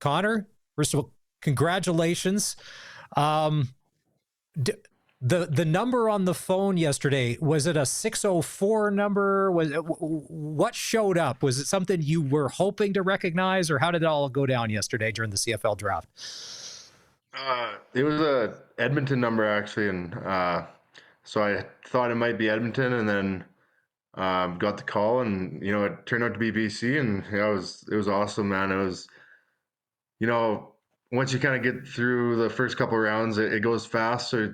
Connor, first of all, congratulations. Um, the number on the phone yesterday, was it a 604 number? What showed up? Was it something you were hoping to recognize, or how did it all go down yesterday during the CFL draft? It was a Edmonton number actually, and so I thought it might be Edmonton, and then got the call, and it turned out to be BC, and yeah, it was awesome, man. It was, you know, once you kind of get through the first couple of rounds, it goes fast. So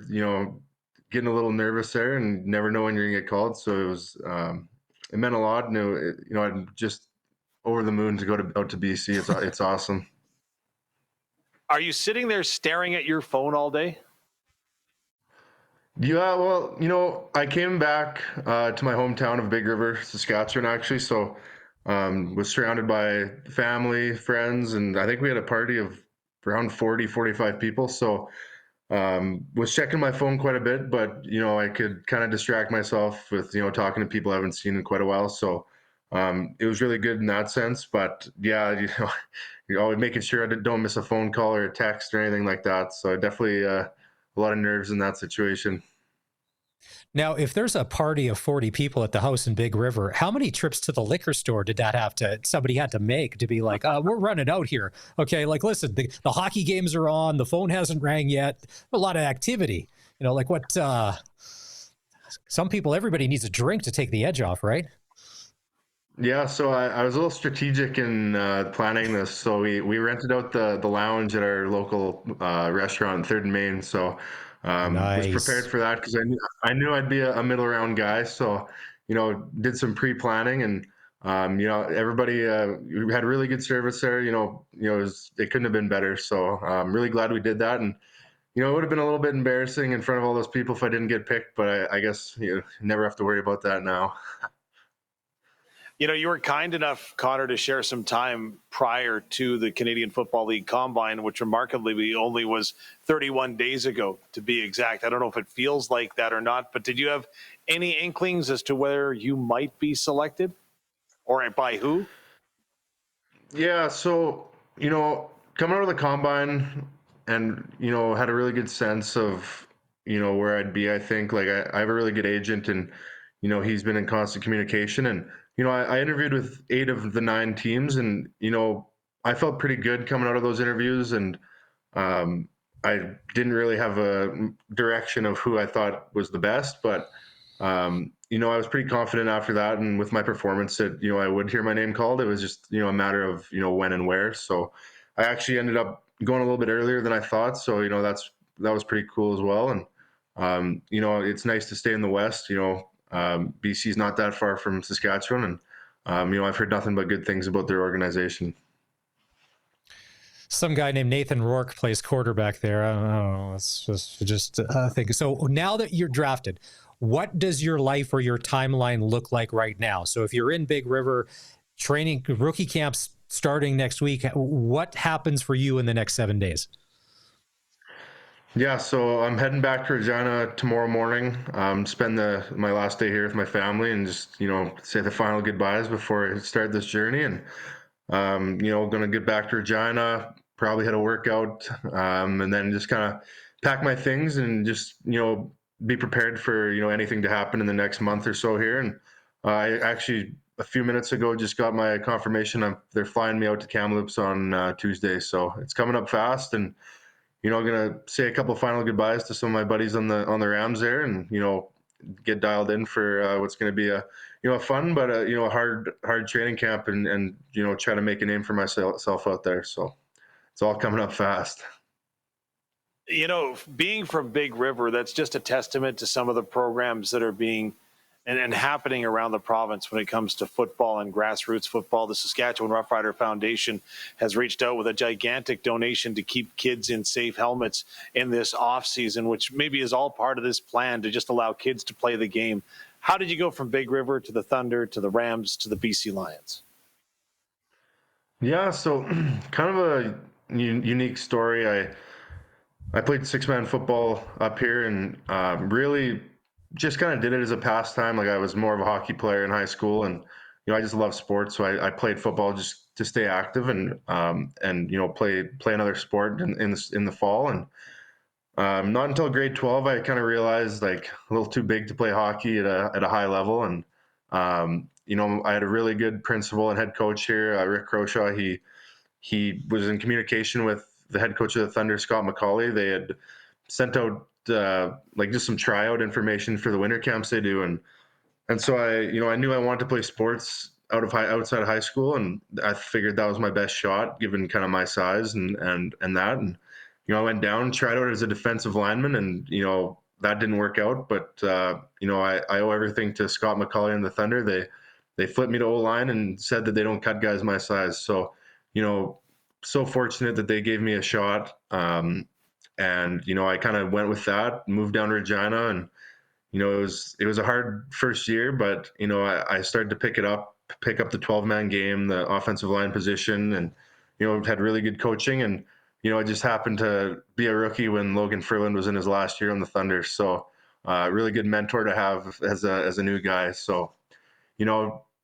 getting a little nervous there, and never know when you're gonna get called. So it meant a lot, and I'm just over the moon to go out to BC. It's awesome. Are you sitting there staring at your phone all day? Yeah, well, I came back to my hometown of Big River, Saskatchewan, actually. So, was surrounded by family, friends, and I think we had a party of around 40, 45 people. So, was checking my phone quite a bit, but I could kind of distract myself with talking to people I haven't seen in quite a while. So, it was really good in that sense. But yeah, you're always making sure I don't miss a phone call or a text or anything like that. So, definitely a lot of nerves in that situation. Now, if there's a party of 40 people at the house in Big River, how many trips to the liquor store did somebody had to make to be like, we're running out here. Okay, like, listen, the hockey games are on, the phone hasn't rang yet, a lot of activity. Like what, some people, everybody needs a drink to take the edge off, right? Yeah, so I was a little strategic in planning this. So we rented out the lounge at our local restaurant, Third and Main. So was prepared Nice. for that because I knew I'd be a middle round guy. So did some pre planning, and everybody we had really good service there. It couldn't have been better. So I'm really glad we did that. And it would have been a little bit embarrassing in front of all those people if I didn't get picked. But I guess you never have to worry about that now. You were kind enough, Connor, to share some time prior to the Canadian Football League Combine, which remarkably only was 31 days ago, to be exact. I don't know if it feels like that or not, but did you have any inklings as to where you might be selected, or by who? Yeah, so coming out of the combine, and had a really good sense of where I'd be. I think like I have a really good agent, and he's been in constant communication, and I interviewed with 8 of the 9 teams, and I felt pretty good coming out of those interviews, and I didn't really have a direction of who I thought was the best, but I was pretty confident after that, and with my performance that I would hear my name called. It was just a matter of when and where. So I actually ended up going a little bit earlier than I thought. So that was pretty cool as well. And it's nice to stay in the West. BC's not that far from Saskatchewan, and I've heard nothing but good things about their organization. Some guy named Nathan Rourke plays quarterback there. I don't know. It's just a thing. So now that you're drafted, what does your life or your timeline look like right now? So if you're in Big River, training, rookie camps starting next week, what happens for you in the next 7 days? Yeah, so I'm heading back to Regina tomorrow morning. Spend my last day here with my family, and just say the final goodbyes before I start this journey. And gonna get back to Regina, probably hit a workout, and then just kind of pack my things and just be prepared for anything to happen in the next month or so here. And I actually a few minutes ago just got my confirmation. They're flying me out to Kamloops on Tuesday, so it's coming up fast. And I'm gonna say a couple final goodbyes to some of my buddies on the Rams there, and get dialed in for what's going to be a fun but a hard training camp, and try to make a name for myself out there. So it's all coming up fast. Being from Big River, that's just a testament to some of the programs that are being and happening around the province when it comes to football and grassroots football. The Saskatchewan Roughrider Foundation has reached out with a gigantic donation to keep kids in safe helmets in this offseason, which maybe is all part of this plan to just allow kids to play the game. How did you go from Big River to the Thunder to the Rams to the BC Lions? Yeah, so kind of a unique story. I played 6-man football up here, and really just kind of did it as a pastime. Like I was more of a hockey player in high school, and I just love sports. So I played football just to stay active and play another sport in the fall. And not until grade 12, I kind of realized like a little too big to play hockey at a high level. And I had a really good principal and head coach here, Rick Croshaw. He was in communication with the head coach of the Thunder, Scott McCauley. They had sent out like just some tryout information for the winter camps they do, and so I knew I wanted to play sports outside of high school, and I figured that was my best shot given kind of my size and that. And I went down, tried out as a defensive lineman, and that didn't work out. But I owe everything to Scott McCauley and the Thunder. They flipped me to O-line and said that they don't cut guys my size. So so fortunate that they gave me a shot. And I kind of went with that, moved down to Regina, and it was a hard first year, but I started to pick up the 12-man game, the offensive line position, and had really good coaching. And I just happened to be a rookie when Logan Ferland was in his last year on the Thunder. So really good mentor to have as a new guy. So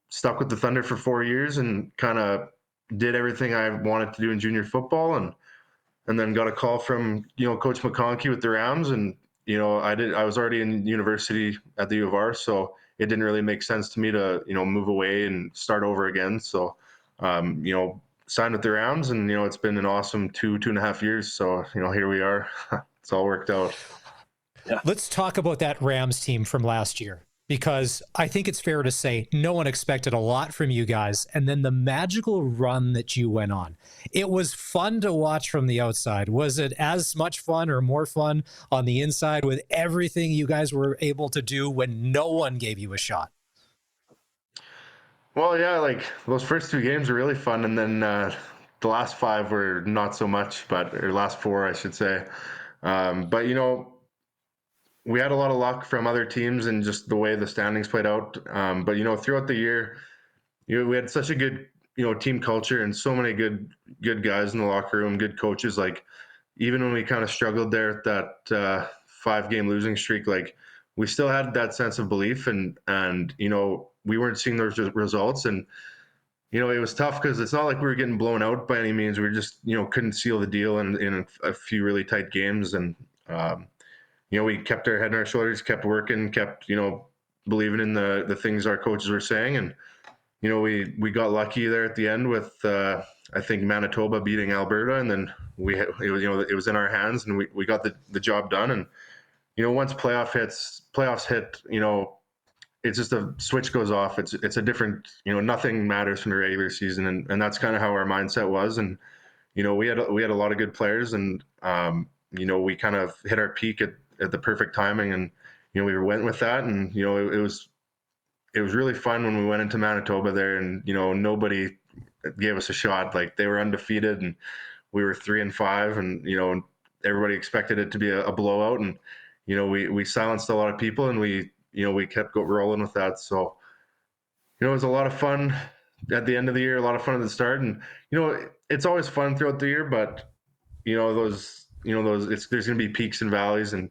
stuck with the Thunder for 4 years and kind of did everything I wanted to do in junior football, and then got a call from Coach McConkey with the Rams, and I was already in university at the U of R, so it didn't really make sense to me to move away and start over again. So signed with the Rams, and it's been an awesome 2.5 years. So here we are. It's all worked out. Yeah. Let's talk about that Rams team from last year, because I think it's fair to say no one expected a lot from you guys. And then the magical run that you went on, it was fun to watch from the outside. Was it as much fun or more fun on the inside with everything you guys were able to do when no one gave you a shot? Well, yeah, like those first 2 games were really fun. And then the last 5 were not so much, or last 4, I should say. But we had a lot of luck from other teams and just the way the standings played out. But throughout the year, we had such a good team culture and so many good guys in the locker room, good coaches. Like even when we kind of struggled there at that 5-game losing streak, like we still had that sense of belief, and we weren't seeing those results. And it was tough because it's not like we were getting blown out by any means. We just couldn't seal the deal in a few really tight games. And we kept our head on our shoulders, kept working, kept, believing in the things our coaches were saying. And, we got lucky there at the end with, I think, Manitoba beating Alberta. And then it was in our hands, and we got the job done. And, once playoffs hit, it's just a switch goes off. It's a different, nothing matters from the regular season. And that's kind of how our mindset was. And, we had a lot of good players, and, we kind of hit our peak at the perfect timing, and we went with that. And it was really fun when we went into Manitoba there, and nobody gave us a shot. Like they were undefeated, and we were 3-5, and everybody expected it to be a blowout. And we silenced a lot of people, and we kept rolling with that. So it was a lot of fun at the end of the year, a lot of fun at the start, and it's always fun throughout the year, but there's going to be peaks and valleys, and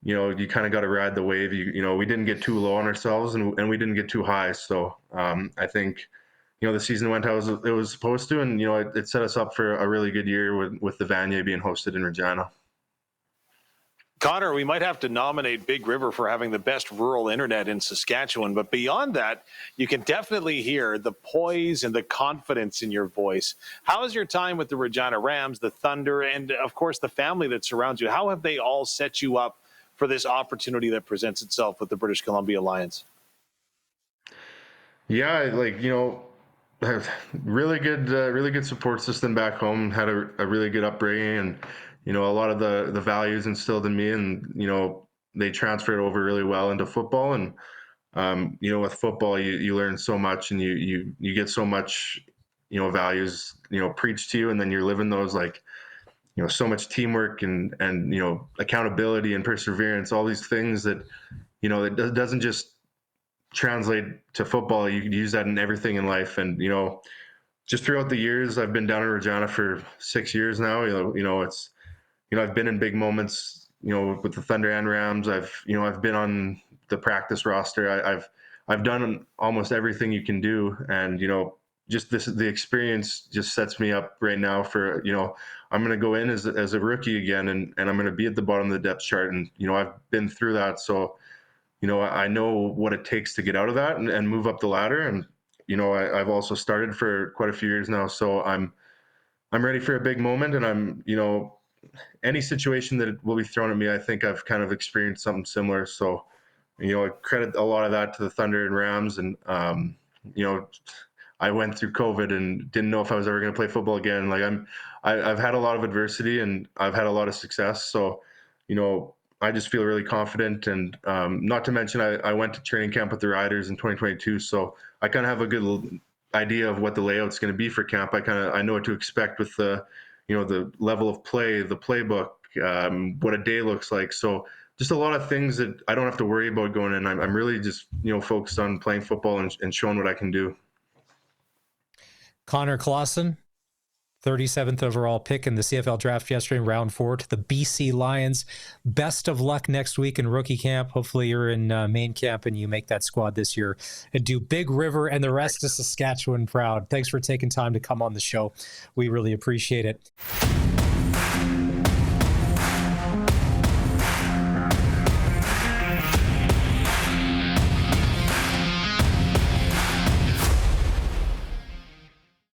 you kind of got to ride the wave. We didn't get too low on ourselves, and we didn't get too high. So I think the season went how it was supposed to, and it set us up for a really good year with the Vanier being hosted in Regina. Connor, we might have to nominate Big River for having the best rural internet in Saskatchewan, but beyond that, you can definitely hear the poise and the confidence in your voice. How has your time with the Regina Rams, the Thunder, and of course the family that surrounds you, how have they all set you up for this opportunity that presents itself with the British Columbia Lions? Yeah, really good support system back home. Had a really good upbringing, and a lot of the values instilled in me, and they transferred over really well into football. And with football, you learn so much, and you get so much values preached to you, and then you're living those, like so much teamwork and accountability and perseverance, all these things that it doesn't just translate to football. You can use that in everything in life. And just throughout the years, I've been down in Regina for 6 years now. It's I've been in big moments with the Thunder and Rams. I've been on the practice roster. I've done almost everything you can do, and just the experience just sets me up right now for, I'm going to go in as a rookie again, and I'm going to be at the bottom of the depth chart. And, I've been through that. So, I know what it takes to get out of that and move up the ladder. And, I've also started for quite a few years now. So I'm ready for a big moment, and I'm, any situation that will be thrown at me, I think I've kind of experienced something similar. So, I credit a lot of that to the Thunder and Rams. And, I went through COVID and didn't know if I was ever going to play football again. Like I've had a lot of adversity and I've had a lot of success. So, I just feel really confident. And not to mention, I went to training camp with the Riders in 2022. So I kind of have a good idea of what the layout's going to be for camp. I know what to expect with the level of play, the playbook, what a day looks like. So just a lot of things that I don't have to worry about going in. I'm really just, focused on playing football and showing what I can do. Connor Klassen, 37th overall pick in the CFL draft yesterday in round 4 to the BC Lions. Best of luck next week in rookie camp. Hopefully you're in main camp and you make that squad this year and do Big River and the rest of Saskatchewan proud. Thanks for taking time to come on the show. We really appreciate it.